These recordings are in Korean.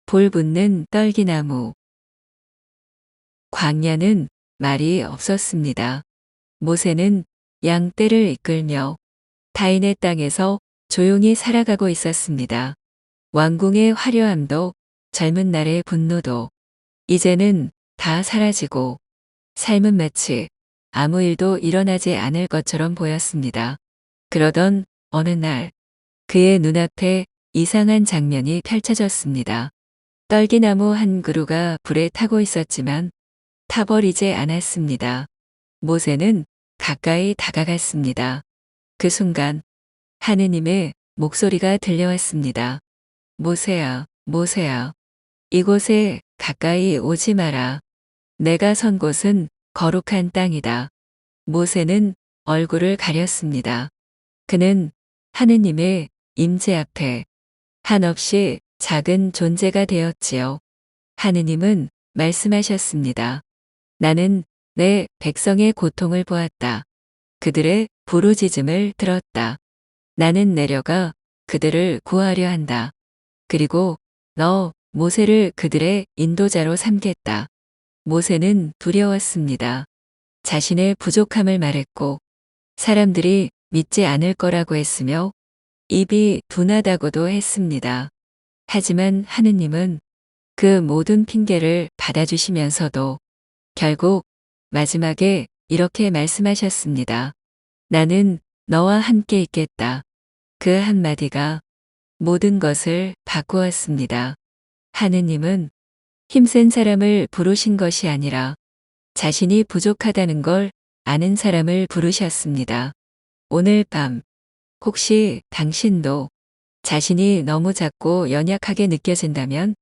볼 붙는 떨기나무. 광야는 말이 없었습니다. 모세는 양떼를 이끌며 타인의 땅에서 조용히 살아가고 있었습니다. 왕궁의 화려함도 젊은 날의 분노도 이제는 다 사라지고 삶은 마치 아무 일도 일어나지 않을 것처럼 보였습니다. 그러던 어느 날 그의 눈앞에 이상한 장면이 펼쳐졌습니다. 떨기나무 한 그루가 불에 타고 있었지만 타버리지 않았습니다. 모세는 가까이 다가갔습니다. 그 순간 하느님의 목소리가 들려왔습니다. 모세야, 모세야, 이곳에 가까이 오지 마라. 내가 선 곳은 거룩한 땅이다. 모세는 얼굴을 가렸습니다. 그는 하느님의 임재 앞에 한없이 작은 존재가 되었지요. 하느님은 말씀하셨습니다. 나는 내 백성의 고통을 보았다. 그들의 부르짖음을 들었다. 나는 내려가 그들을 구하려 한다. 그리고 너 모세를 그들의 인도자로 삼겠다. 모세는 두려웠습니다. 자신의 부족함을 말했고 사람들이 믿지 않을 거라고 했으며 입이 둔하다고도 했습니다. 하지만 하느님은 그 모든 핑계를 받아주시면서도 결국 마지막에 이렇게 말씀하셨습니다. 나는 너와 함께 있겠다. 그 한마디가 모든 것을 바꾸었습니다. 하느님은 힘센 사람을 부르신 것이 아니라 자신이 부족하다는 걸 아는 사람을 부르셨습니다. 오늘 밤 혹시 당신도 자신이 너무 작고 연약하게 느껴진다면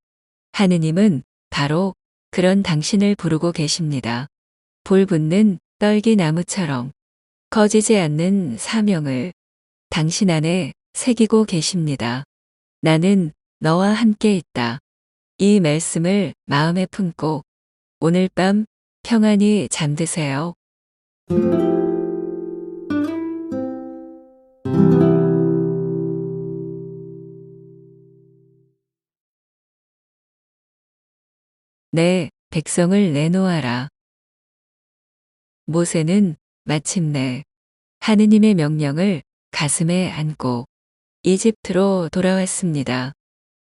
하느님은 바로 그런 당신을 부르고 계십니다. 불 붙는 떨기나무처럼 커지지 않는 사명을 당신 안에 새기고 계십니다. 나는 너와 함께 있다. 이 말씀을 마음에 품고 오늘 밤 평안히 잠드세요. 내 백성을 내놓아라. 모세는 마침내 하느님의 명령을 가슴에 안고 이집트로 돌아왔습니다.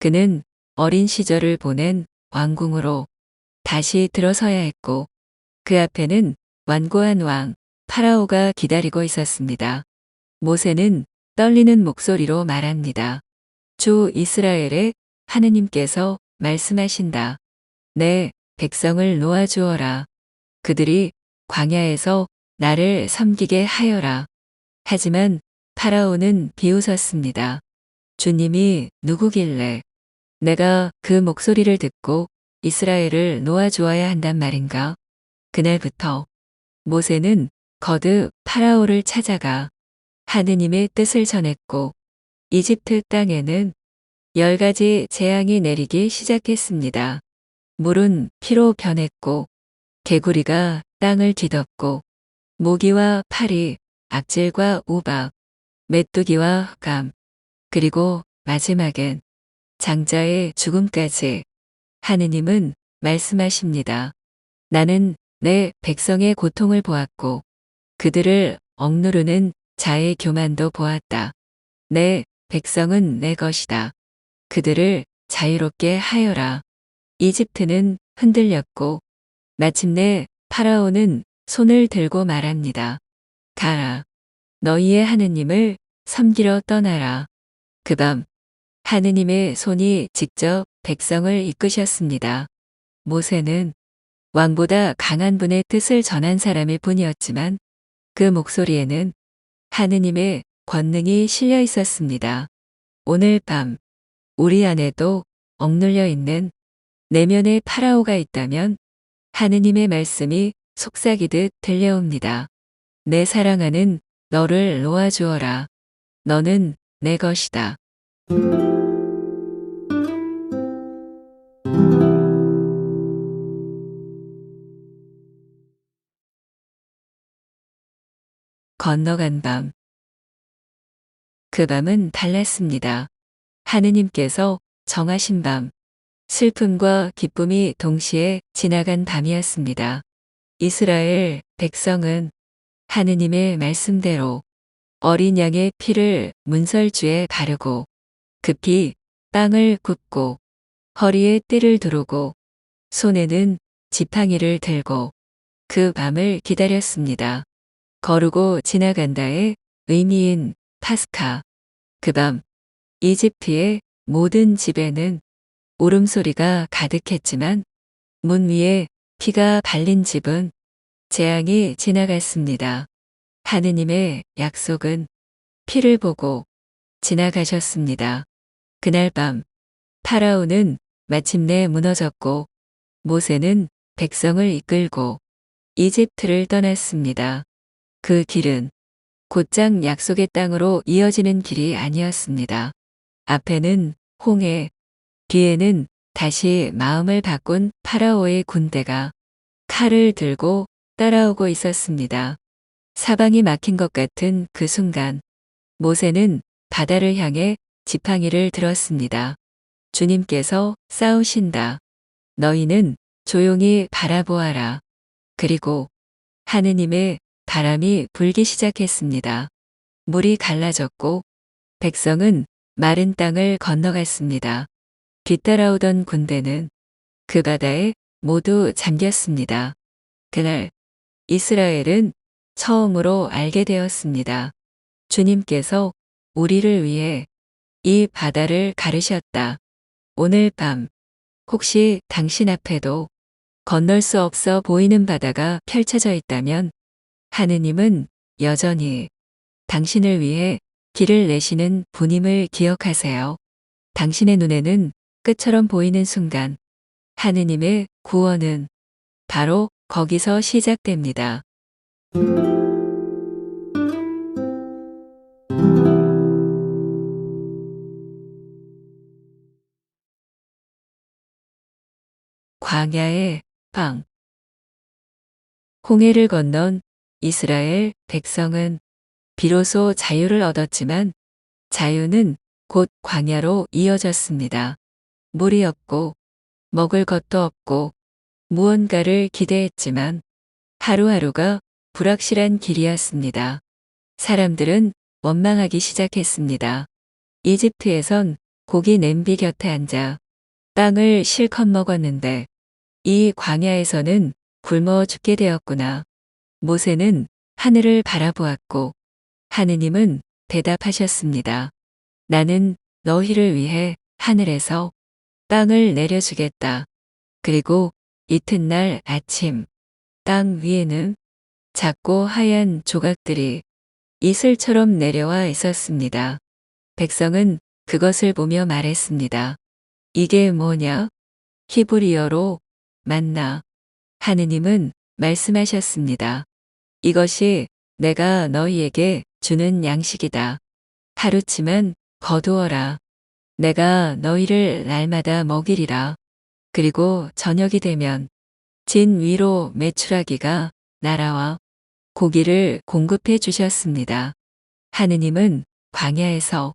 그는 어린 시절을 보낸 왕궁으로 다시 들어서야 했고 그 앞에는 완고한 왕 파라오가 기다리고 있었습니다. 모세는 떨리는 목소리로 말합니다. 주 이스라엘의 하느님께서 말씀하신다. 내 백성을 놓아주어라. 그들이 광야에서 나를 섬기게 하여라. 하지만 파라오는 비웃었습니다. 주님이 누구길래 내가 그 목소리를 듣고 이스라엘을 놓아주어야 한단 말인가? 그날부터 모세는 거듭 파라오를 찾아가 하느님의 뜻을 전했고 이집트 땅에는 10가지 재앙이 내리기 시작했습니다. 물은 피로 변했고 개구리가 땅을 뒤덮고 모기와 파리, 악질과 우박, 메뚜기와 흑암, 그리고 마지막엔 장자의 죽음까지 하느님은 말씀하십니다. 나는 내 백성의 고통을 보았고 그들을 억누르는 자의 교만도 보았다. 내 백성은 내 것이다. 그들을 자유롭게 하여라. 이집트는 흔들렸고 마침내 파라오는 손을 들고 말합니다. 가라. 너희의 하느님을 섬기러 떠나라. 그 밤 하느님의 손이 직접 백성을 이끄셨습니다. 모세는 왕보다 강한 분의 뜻을 전한 사람일 뿐이었지만 그 목소리에는 하느님의 권능이 실려 있었습니다. 오늘 밤 우리 안에도 억눌려 있는 내면의 파라오가 있다면 하느님의 말씀이 속삭이듯 들려옵니다. 내 사랑하는 너를 놓아주어라. 너는 내 것이다. 건너간 밤. 그 밤은 달랐습니다. 하느님께서 정하신 밤, 슬픔과 기쁨이 동시에 지나간 밤이었습니다. 이스라엘 백성은 하느님의 말씀대로 어린 양의 피를 문설주에 바르고 급히 빵을 굽고 허리에 띠를 두르고 손에는 지팡이를 들고 그 밤을 기다렸습니다. 거르고 지나간다의 의미인 파스카. 그 밤 이집트의 모든 집에는 울음소리가 가득했지만 문 위에 피가 발린 집은 재앙이 지나갔습니다. 하느님의 약속은 피를 보고 지나가셨습니다. 그날 밤 파라오는 마침내 무너졌고 모세는 백성을 이끌고 이집트를 떠났습니다. 그 길은 곧장 약속의 땅으로 이어지는 길이 아니었습니다. 앞에는 홍해, 뒤에는 다시 마음을 바꾼 파라오의 군대가 칼을 들고 따라오고 있었습니다. 사방이 막힌 것 같은 그 순간 모세는 바다를 향해 지팡이를 들었습니다. 주님께서 싸우신다. 너희는 조용히 바라보아라. 그리고 하느님의 바람이 불기 시작했습니다. 물이 갈라졌고 백성은 마른 땅을 건너갔습니다. 뒤따라오던 군대는 그 바다에 모두 잠겼습니다. 그날 이스라엘은 처음으로 알게 되었습니다. 주님께서 우리를 위해 이 바다를 가르셨다. 오늘 밤 혹시 당신 앞에도 건널 수 없어 보이는 바다가 펼쳐져 있다면 하느님은 여전히 당신을 위해 길을 내시는 분임을 기억하세요. 당신의 눈에는 끝처럼 보이는 순간 하느님의 구원은 바로 거기서 시작됩니다. 광야의 빵. 홍해를 건넌 이스라엘 백성은 비로소 자유를 얻었지만 자유는 곧 광야로 이어졌습니다. 물이 없고 먹을 것도 없고 무언가를 기대했지만 하루하루가 불확실한 길이었습니다. 사람들은 원망하기 시작했습니다. 이집트에선 고기 냄비 곁에 앉아 빵을 실컷 먹었는데 이 광야에서는 굶어 죽게 되었구나. 모세는 하늘을 바라보았고 하느님은 대답하셨습니다. 나는 너희를 위해 하늘에서 빵을 내려주겠다. 그리고 이튿날 아침 땅 위에는 작고 하얀 조각들이 이슬처럼 내려와 있었습니다. 백성은 그것을 보며 말했습니다. 이게 뭐냐? 히브리어로 만나. 하느님은 말씀하셨습니다. 이것이 내가 너희에게 주는 양식이다. 하루치만 거두어라. 내가 너희를 날마다 먹이리라. 그리고 저녁이 되면 진 위로 메추라기가 날아와 고기를 공급해 주셨습니다. 하느님은 광야에서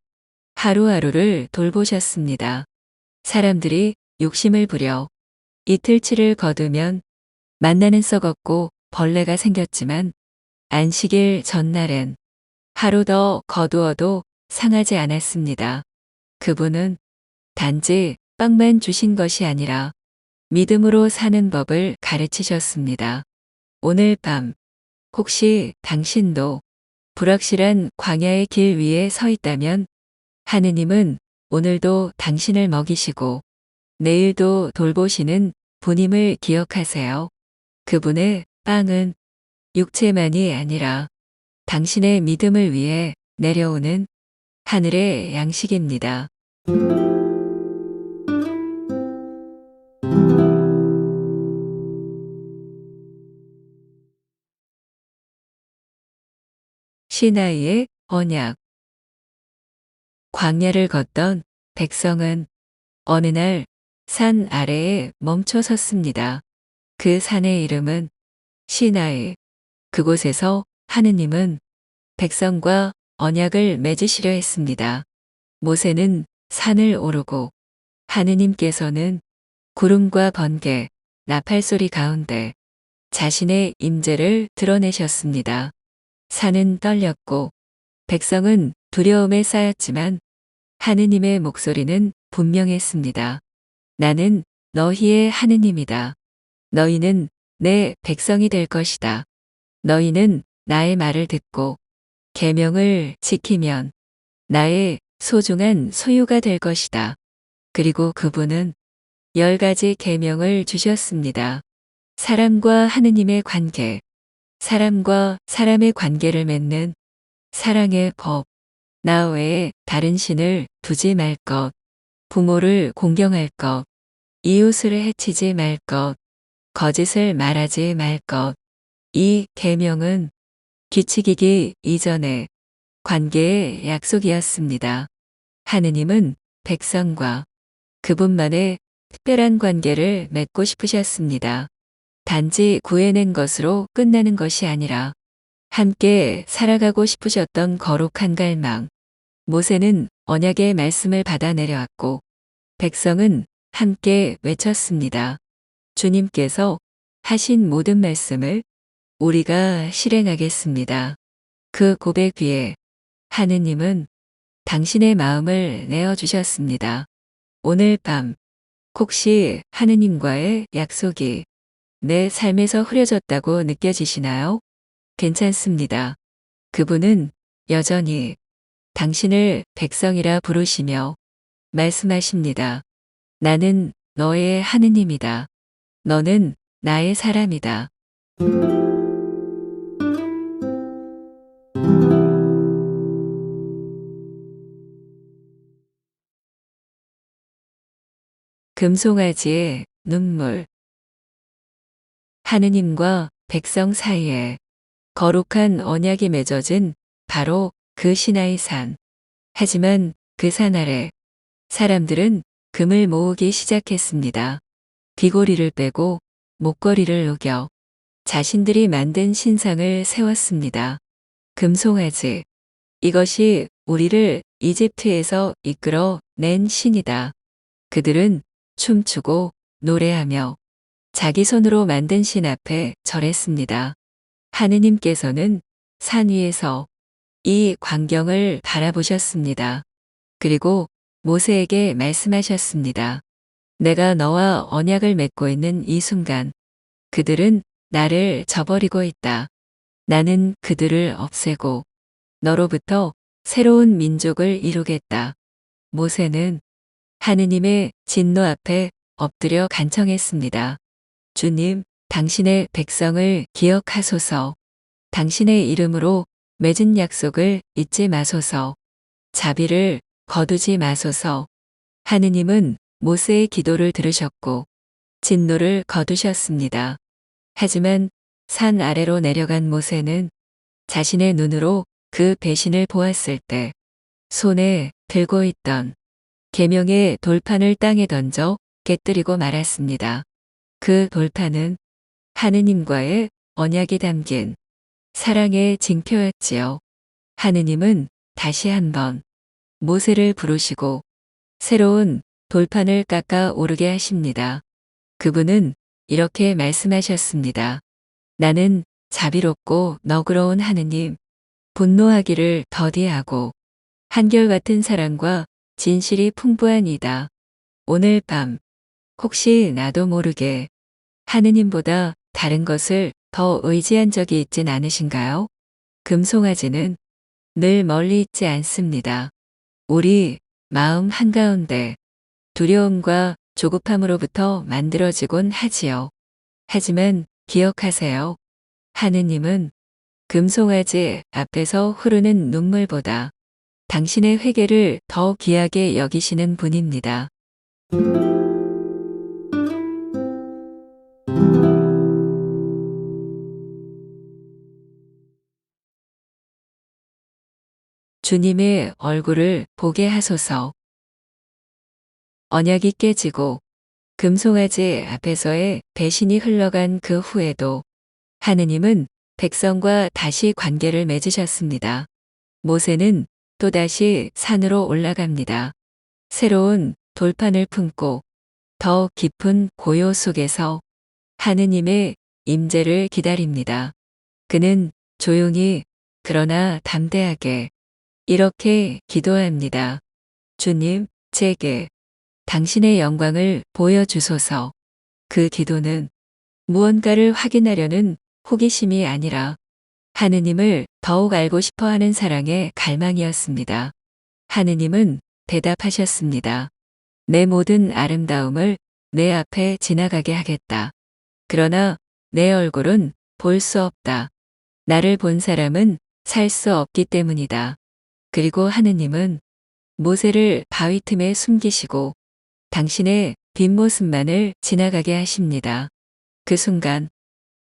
하루하루를 돌보셨습니다. 사람들이 욕심을 부려 이틀치를 거두면 만나는 썩었고 벌레가 생겼지만 안식일 전날엔 하루 더 거두어도 상하지 않았습니다. 그분은 단지 빵만 주신 것이 아니라 믿음으로 사는 법을 가르치셨습니다. 오늘 밤 혹시 당신도 불확실한 광야의 길 위에 서 있다면 하느님은 오늘도 당신을 먹이시고 내일도 돌보시는 분임을 기억하세요. 그분의 빵은 육체만이 아니라 당신의 믿음을 위해 내려오는 하늘의 양식입니다. 시나이의 언약. 광야를 걷던 백성은 어느 날 산 아래에 멈춰 섰습니다. 그 산의 이름은 시나이. 그곳에서 하느님은 백성과 언약을 맺으시려 했습니다. 모세는 산을 오르고 하느님께서는 구름과 번개, 나팔 소리 가운데 자신의 임재를 드러내셨습니다. 산은 떨렸고 백성은 두려움에 쌓였지만 하느님의 목소리는 분명했습니다. 나는 너희의 하느님이다. 너희는 내 백성이 될 것이다. 너희는 나의 말을 듣고 계명을 지키면 나의 소중한 소유가 될 것이다. 그리고 그분은 10가지 계명을 주셨습니다. 사람과 하느님의 관계, 사람과 사람의 관계를 맺는 사랑의 법, 나 외에 다른 신을 두지 말 것, 부모를 공경할 것, 이웃을 해치지 말 것, 거짓을 말하지 말 것. 이 계명은 규칙이기 이전에 관계의 약속이었습니다. 하느님은 백성과 그분만의 특별한 관계를 맺고 싶으셨습니다. 단지 구해낸 것으로 끝나는 것이 아니라 함께 살아가고 싶으셨던 거룩한 갈망. 모세는 언약의 말씀을 받아 내려왔고 백성은 함께 외쳤습니다. 주님께서 하신 모든 말씀을 우리가 실행하겠습니다. 그 고백 위에 하느님은 당신의 마음을 내어주셨습니다. 오늘 밤 혹시 하느님과의 약속이 내 삶에서 흐려졌다고 느껴지시나요? 괜찮습니다. 그분은 여전히 당신을 백성이라 부르시며 말씀하십니다. 나는 너의 하느님이다. 너는 나의 사람이다. 금송아지의 눈물. 하느님과 백성 사이에 거룩한 언약이 맺어진 바로 그 시나이 산. 하지만 그 산 아래 사람들은 금을 모으기 시작했습니다. 귀고리를 빼고 목걸이를 녹여 자신들이 만든 신상을 세웠습니다. 금송아지. 이것이 우리를 이집트에서 이끌어 낸 신이다. 그들은 춤추고 노래하며 자기 손으로 만든 신 앞에 절했습니다. 하느님께서는 산 위에서 이 광경을 바라보셨습니다. 그리고 모세에게 말씀하셨습니다. 내가 너와 언약을 맺고 있는 이 순간 그들은 나를 저버리고 있다. 나는 그들을 없애고 너로부터 새로운 민족을 이루겠다. 모세는 하느님의 진노 앞에 엎드려 간청했습니다. 주님, 당신의 백성을 기억하소서. 당신의 이름으로 맺은 약속을 잊지 마소서. 자비를 거두지 마소서. 하느님은 모세의 기도를 들으셨고 진노를 거두셨습니다. 하지만 산 아래로 내려간 모세는 자신의 눈으로 그 배신을 보았을 때 손에 들고 있던 계명의 돌판을 땅에 던져 깨뜨리고 말았습니다. 그 돌판은 하느님과의 언약이 담긴 사랑의 징표였지요. 하느님은 다시 한번 모세를 부르시고 새로운 돌판을 깎아 오르게 하십니다. 그분은 이렇게 말씀하셨습니다. 나는 자비롭고 너그러운 하느님, 분노하기를 더디하고 한결같은 사랑과 진실이 풍부한 이다. 오늘 밤 혹시 나도 모르게 하느님보다 다른 것을 더 의지한 적이 있진 않으신가요? 금송아지는 늘 멀리 있지 않습니다. 우리 마음 한가운데 두려움과 조급함으로부터 만들어지곤 하지요. 하지만 기억하세요. 하느님은 금송아지 앞에서 흐르는 눈물보다 당신의 회개를 더 귀하게 여기시는 분입니다. 주님의 얼굴을 보게 하소서. 언약이 깨지고 금송아지 앞에서의 배신이 흘러간 그 후에도 하느님은 백성과 다시 관계를 맺으셨습니다. 모세는 또다시 산으로 올라갑니다. 새로운 돌판을 품고 더 깊은 고요 속에서 하느님의 임재를 기다립니다. 그는 조용히 그러나 담대하게 이렇게 기도합니다. 주님, 제게 당신의 영광을 보여주소서. 그 기도는 무언가를 확인하려는 호기심이 아니라 하느님을 더욱 알고 싶어 하는 사랑의 갈망이었습니다. 하느님은 대답하셨습니다. 내 모든 아름다움을 내 앞에 지나가게 하겠다. 그러나 내 얼굴은 볼 수 없다. 나를 본 사람은 살 수 없기 때문이다. 그리고 하느님은 모세를 바위 틈에 숨기시고 당신의 뒷모습만을 지나가게 하십니다. 그 순간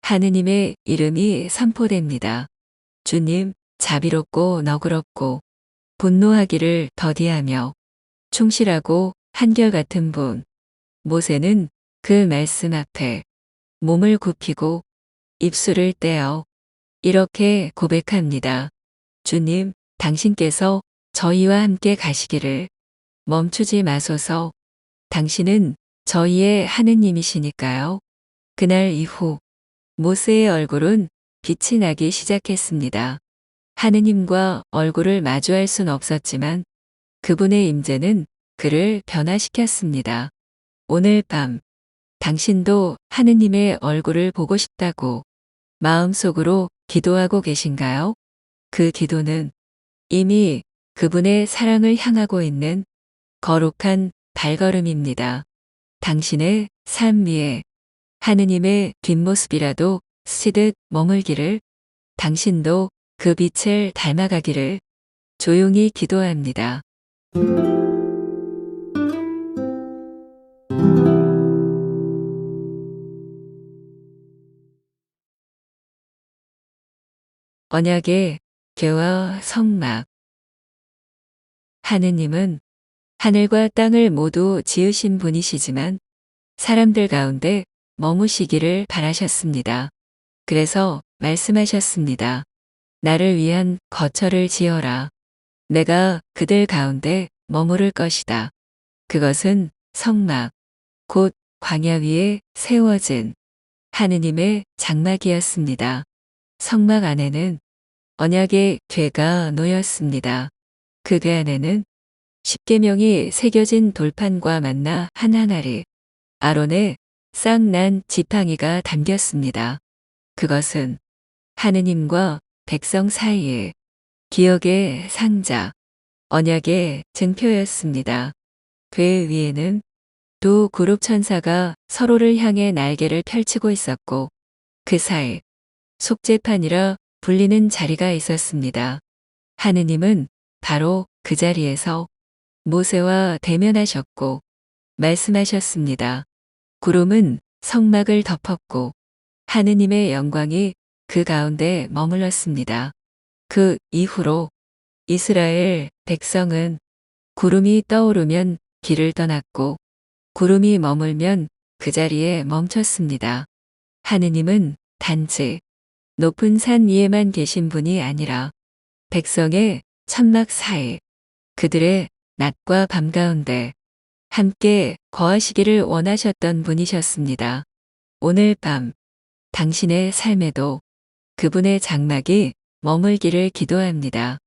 하느님의 이름이 선포됩니다. 주님, 자비롭고 너그럽고 분노하기를 더디하며 충실하고 한결같은 분. 모세는 그 말씀 앞에 몸을 굽히고 입술을 떼어 이렇게 고백합니다. 주님, 당신께서 저희와 함께 가시기를 멈추지 마소서. 당신은 저희의 하느님이시니까요. 그날 이후 모세의 얼굴은 빛이 나기 시작했습니다. 하느님과 얼굴을 마주할 순 없었지만 그분의 임재는 그를 변화시켰습니다. 오늘 밤 당신도 하느님의 얼굴을 보고 싶다고 마음속으로 기도하고 계신가요? 그 기도는 이미 그분의 사랑을 향하고 있는 거룩한 발걸음입니다. 당신의 삶 위에 하느님의 뒷모습이라도 스치듯 머물기를, 당신도 그 빛을 닮아가기를 조용히 기도합니다. 언약의 계와 성막. 하느님은 하늘과 땅을 모두 지으신 분이시지만 사람들 가운데 머무시기를 바라셨습니다. 그래서 말씀하셨습니다. 나를 위한 거처를 지어라. 내가 그들 가운데 머무를 것이다. 그것은 성막, 곧 광야 위에 세워진 하느님의 장막이었습니다. 성막 안에는 언약의 궤가 놓였습니다. 그 궤 안에는 십계명이 새겨진 돌판과 만나 한 항아리, 아론의 싹난 지팡이가 담겼습니다. 그것은 하느님과 백성 사이의 기억의 상자, 언약의 증표였습니다. 궤 위에는 두 그룹 천사가 서로를 향해 날개를 펼치고 있었고 그 사이 속죄판이라 불리는 자리가 있었습니다. 하느님은 바로 그 자리에서 모세와 대면하셨고 말씀하셨습니다. 구름은 성막을 덮었고 하느님의 영광이 그 가운데 머물렀습니다. 그 이후로 이스라엘 백성은 구름이 떠오르면 길을 떠났고 구름이 머물면 그 자리에 멈췄습니다. 하느님은 단지 높은 산 위에만 계신 분이 아니라 백성의 천막 사이, 그들의 낮과 밤 가운데 함께 거하시기를 원하셨던 분이셨습니다. 오늘 밤 당신의 삶에도 그분의 장막이 머물기를 기도합니다.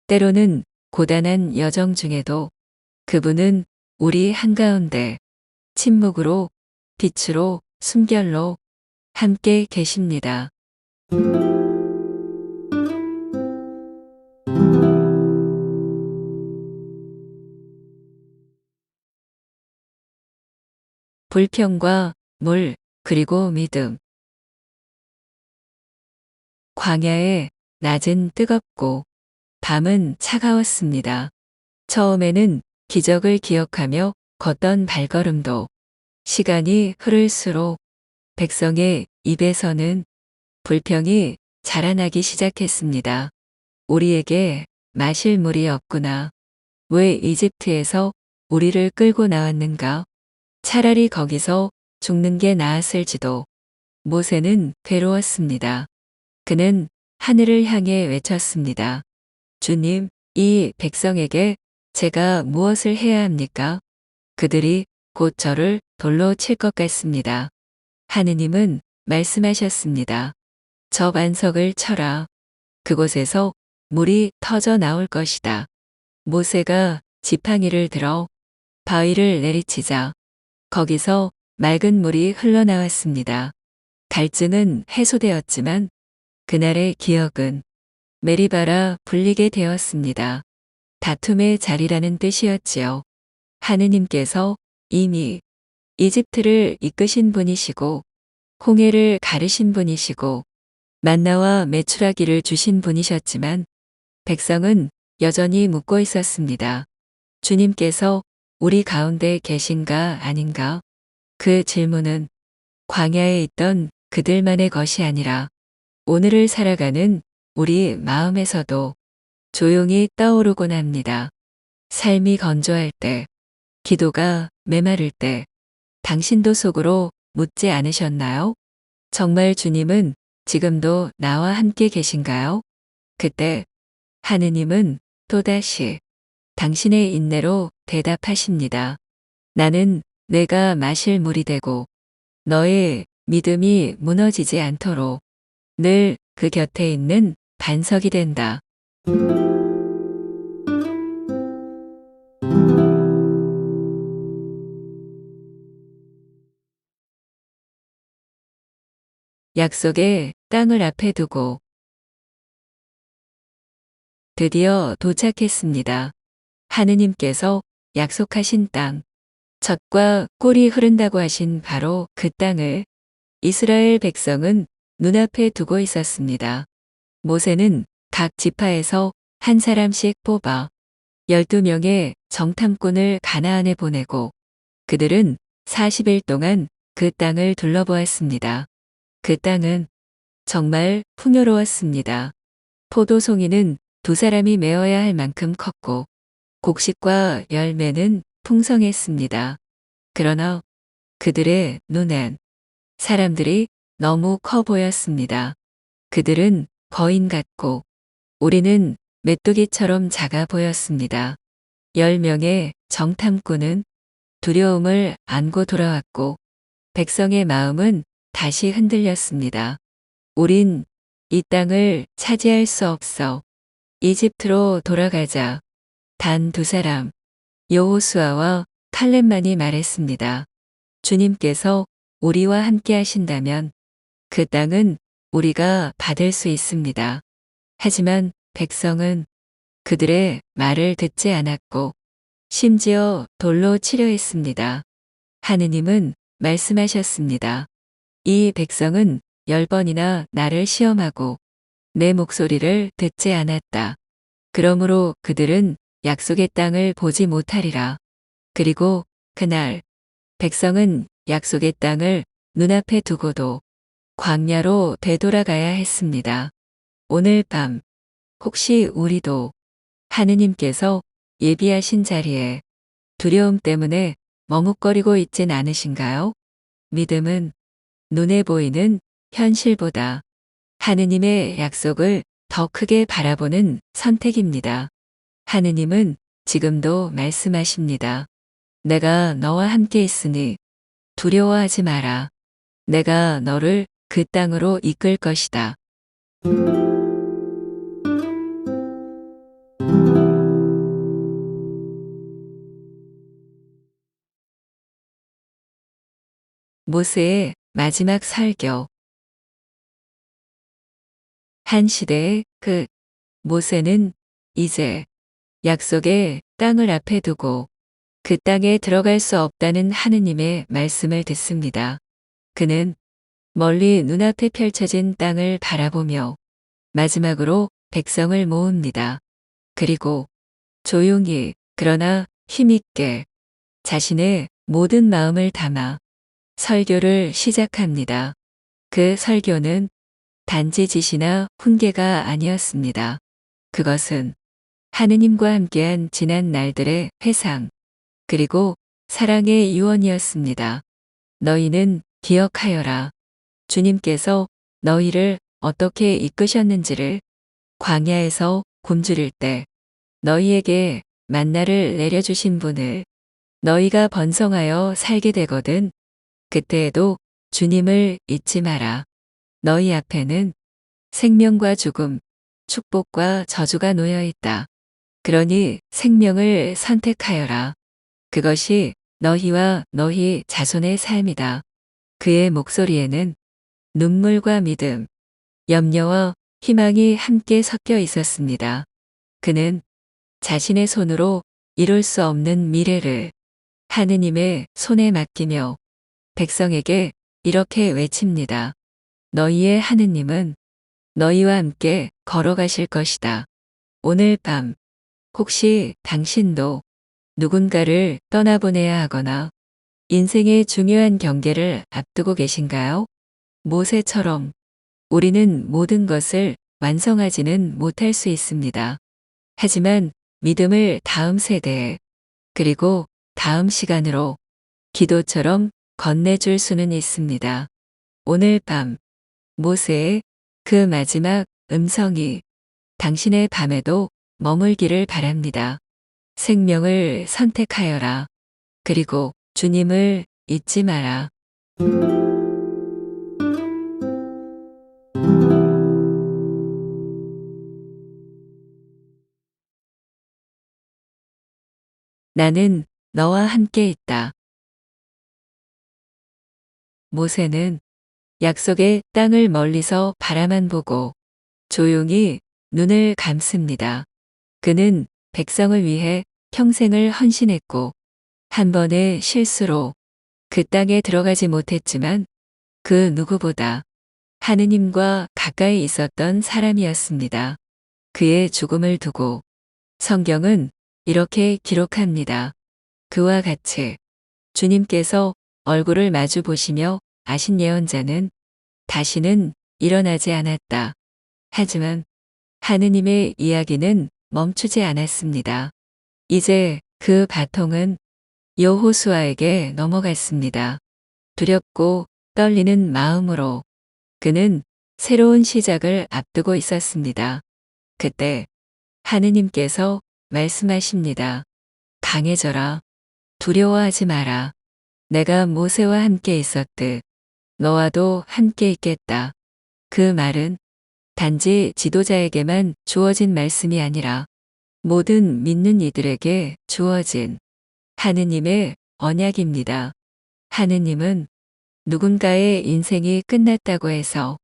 때로는 고단한 여정 중에도 그분은 우리 한가운데 침묵으로, 빛으로, 숨결로 함께 계십니다. 불평과 물, 그리고 믿음. 광야의 낮은 뜨겁고 밤은 차가웠습니다. 처음에는 기적을 기억하며 걷던 발걸음도 시간이 흐를수록 백성의 입에서는 불평이 자라나기 시작했습니다. 우리에게 마실 물이 없구나. 왜 이집트에서 우리를 끌고 나왔는가? 차라리 거기서 죽는 게 나았을지도. 모세는 괴로웠습니다. 그는 하늘을 향해 외쳤습니다. 주님, 이 백성에게 제가 무엇을 해야 합니까? 그들이 곧 저를 돌로 칠 것 같습니다. 하느님은 말씀하셨습니다. 저 반석을 쳐라. 그곳에서 물이 터져 나올 것이다. 모세가 지팡이를 들어 바위를 내리치자 거기서 맑은 물이 흘러나왔습니다. 갈증은 해소되었지만 그날의 기억은 메리바라 불리게 되었습니다. 다툼의 자리라는 뜻이었지요. 하느님께서 이미 이집트를 이끄신 분이시고 홍해를 가르신 분이시고 만나와 메추라기를 주신 분이셨지만 백성은 여전히 묻고 있었습니다. 주님께서 우리 가운데 계신가 아닌가? 그 질문은 광야에 있던 그들만의 것이 아니라 오늘을 살아가는 우리 마음에서도 조용히 떠오르곤 합니다. 삶이 건조할 때, 기도가 메마를 때, 당신도 속으로 묻지 않으셨나요? 정말 주님은 지금도 나와 함께 계신가요? 그때 하느님은 또다시 당신의 인내로 대답하십니다. 나는 내가 마실 물이 되고 너의 믿음이 무너지지 않도록 늘 그 곁에 있는 반석이 된다. 약속의 땅을 앞에 두고 드디어 도착했습니다. 하느님께서 약속하신 땅, 젖과 꿀이 흐른다고 하신 바로 그 땅을 이스라엘 백성은 눈앞에 두고 있었습니다. 모세는 각 지파에서 한 사람씩 뽑아 12명의 정탐꾼을 가나안에 보내고 그들은 40일 동안 그 땅을 둘러보았습니다. 그 땅은 정말 풍요로웠습니다. 포도송이는 두 사람이 메어야 할 만큼 컸고 곡식과 열매는 풍성했습니다. 그러나 그들의 눈엔 사람들이 너무 커 보였습니다. 그들은 거인 같고 우리는 메뚜기처럼 작아 보였습니다. 10명의 정탐꾼은 두려움을 안고 돌아왔고 백성의 마음은 다시 흔들렸습니다. 우린 이 땅을 차지할 수 없어. 이집트로 돌아가자. 단 두 사람, 여호수아와 칼렙만이 말했습니다. 주님께서 우리와 함께 하신다면 그 땅은 우리가 받을 수 있습니다. 하지만 백성은 그들의 말을 듣지 않았고 심지어 돌로 치려 했습니다. 하느님은 말씀하셨습니다. 이 백성은 10번이나 나를 시험하고 내 목소리를 듣지 않았다. 그러므로 그들은 약속의 땅을 보지 못하리라. 그리고 그날 백성은 약속의 땅을 눈앞에 두고도 광야로 되돌아가야 했습니다. 오늘 밤 혹시 우리도 하느님께서 예비하신 자리에 두려움 때문에 머뭇거리고 있진 않으신가요? 믿음은 눈에 보이는 현실보다 하느님의 약속을 더 크게 바라보는 선택입니다. 하느님은 지금도 말씀하십니다. 내가 너와 함께 있으니 두려워하지 마라. 내가 너를 그 땅으로 이끌 것이다. 모세의 마지막 설교. 한 시대의 끝. 모세는 이제 약속의 땅을 앞에 두고 그 땅에 들어갈 수 없다는 하느님의 말씀을 듣습니다. 그는 멀리 눈앞에 펼쳐진 땅을 바라보며 마지막으로 백성을 모읍니다. 그리고 조용히 그러나 힘있게 자신의 모든 마음을 담아 설교를 시작합니다. 그 설교는 단지 지시나 훈계가 아니었습니다. 그것은 하느님과 함께한 지난 날들의 회상, 그리고 사랑의 유언이었습니다. 너희는 기억하여라. 주님께서 너희를 어떻게 이끄셨는지를 광야에서 굶주릴 때 너희에게 만나를 내려주신 분을 너희가 번성하여 살게 되거든 그때에도 주님을 잊지 마라. 너희 앞에는 생명과 죽음, 축복과 저주가 놓여 있다. 그러니 생명을 선택하여라. 그것이 너희와 너희 자손의 삶이다. 그의 목소리에는 눈물과 믿음, 염려와 희망이 함께 섞여 있었습니다. 그는 자신의 손으로 이룰 수 없는 미래를 하느님의 손에 맡기며 백성에게 이렇게 외칩니다. 너희의 하느님은 너희와 함께 걸어가실 것이다. 오늘 밤 혹시 당신도 누군가를 떠나보내야 하거나 인생의 중요한 경계를 앞두고 계신가요? 모세처럼 우리는 모든 것을 완성하지는 못할 수 있습니다. 하지만 믿음을 다음 세대에 그리고 다음 시간으로 기도처럼 건네줄 수는 있습니다. 오늘 밤 모세의 그 마지막 음성이 당신의 밤에도 머물기를 바랍니다. 생명을 선택하여라. 그리고 주님을 잊지 마라. 나는 너와 함께 있다. 모세는 약속의 땅을 멀리서 바라만 보고 조용히 눈을 감습니다. 그는 백성을 위해 평생을 헌신했고 한 번의 실수로 그 땅에 들어가지 못했지만 그 누구보다 하느님과 가까이 있었던 사람이었습니다. 그의 죽음을 두고 성경은 이렇게 기록합니다. 그와 같이 주님께서 얼굴을 마주 보시며 아신 예언자는 다시는 일어나지 않았다. 하지만 하느님의 이야기는 멈추지 않았습니다. 이제 그 바통은 여호수아에게 넘어갔습니다. 두렵고 떨리는 마음으로 그는 새로운 시작을 앞두고 있었습니다. 그때 하느님께서 말씀하십니다. 강해져라. 두려워하지 마라. 내가 모세와 함께 있었듯 너와도 함께 있겠다. 그 말은 단지 지도자에게만 주어진 말씀이 아니라 모든 믿는 이들에게 주어진 하느님의 언약입니다. 하느님은 누군가의 인생이 끝났다고 해서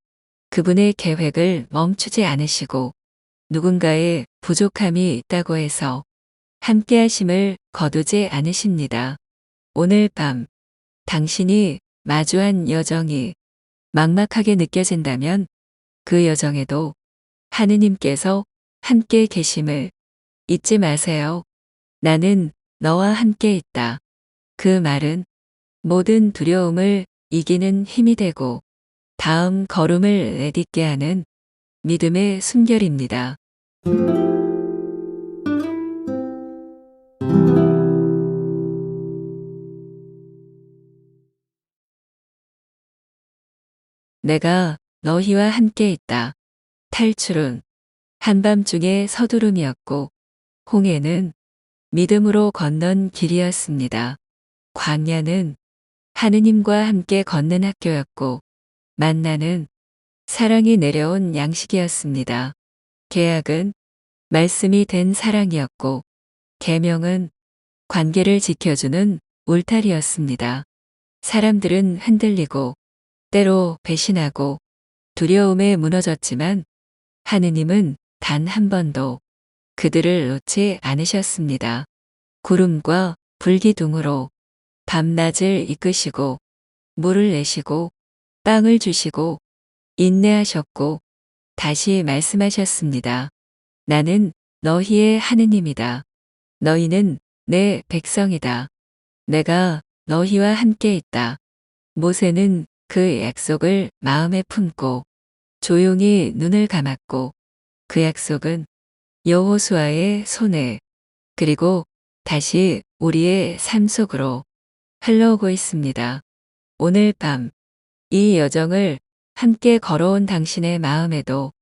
그분의 계획을 멈추지 않으시고 누군가의 부족함이 있다고 해서 함께하심을 거두지 않으십니다. 오늘 밤 당신이 마주한 여정이 막막하게 느껴진다면 그 여정에도 하느님께서 함께 계심을 잊지 마세요. 나는 너와 함께 있다. 그 말은 모든 두려움을 이기는 힘이 되고 다음 걸음을 내딛게 하는 믿음의 숨결입니다. 내가 너희와 함께 있다. 탈출은 한밤중의 서두름이었고 홍해는 믿음으로 건넌 길이었습니다. 광야는 하느님과 함께 걷는 학교였고 만나는 사랑이 내려온 양식이었습니다. 계약은 말씀이 된 사랑이었고 계명은 관계를 지켜주는 울타리였습니다. 사람들은 흔들리고 때로 배신하고 두려움에 무너졌지만 하느님은 단 한 번도 그들을 놓지 않으셨습니다. 구름과 불기둥으로 밤낮을 이끄시고 물을 내시고 빵을 주시고 인내하셨고 다시 말씀하셨습니다. 나는 너희의 하느님이다. 너희는 내 백성이다. 내가 너희와 함께 있다. 모세는 그 약속을 마음에 품고 조용히 눈을 감았고 그 약속은 여호수아의 손에 그리고 다시 우리의 삶 속으로 흘러오고 있습니다. 오늘 밤 이 여정을 함께 걸어온 당신의 마음에도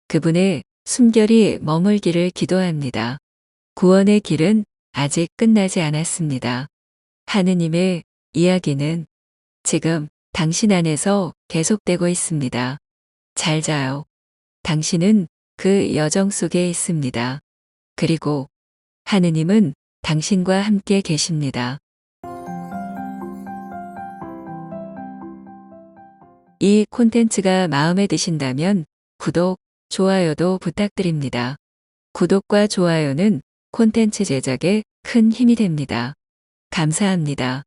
그분의 숨결이 머물기를 기도합니다. 구원의 길은 아직 끝나지 않았습니다. 하느님의 이야기는 지금 당신 안에서 계속되고 있습니다. 잘 자요. 당신은 그 여정 속에 있습니다. 그리고 하느님은 당신과 함께 계십니다. 이 콘텐츠가 마음에 드신다면 구독, 좋아요도 부탁드립니다. 구독과 좋아요는 콘텐츠 제작에 큰 힘이 됩니다. 감사합니다.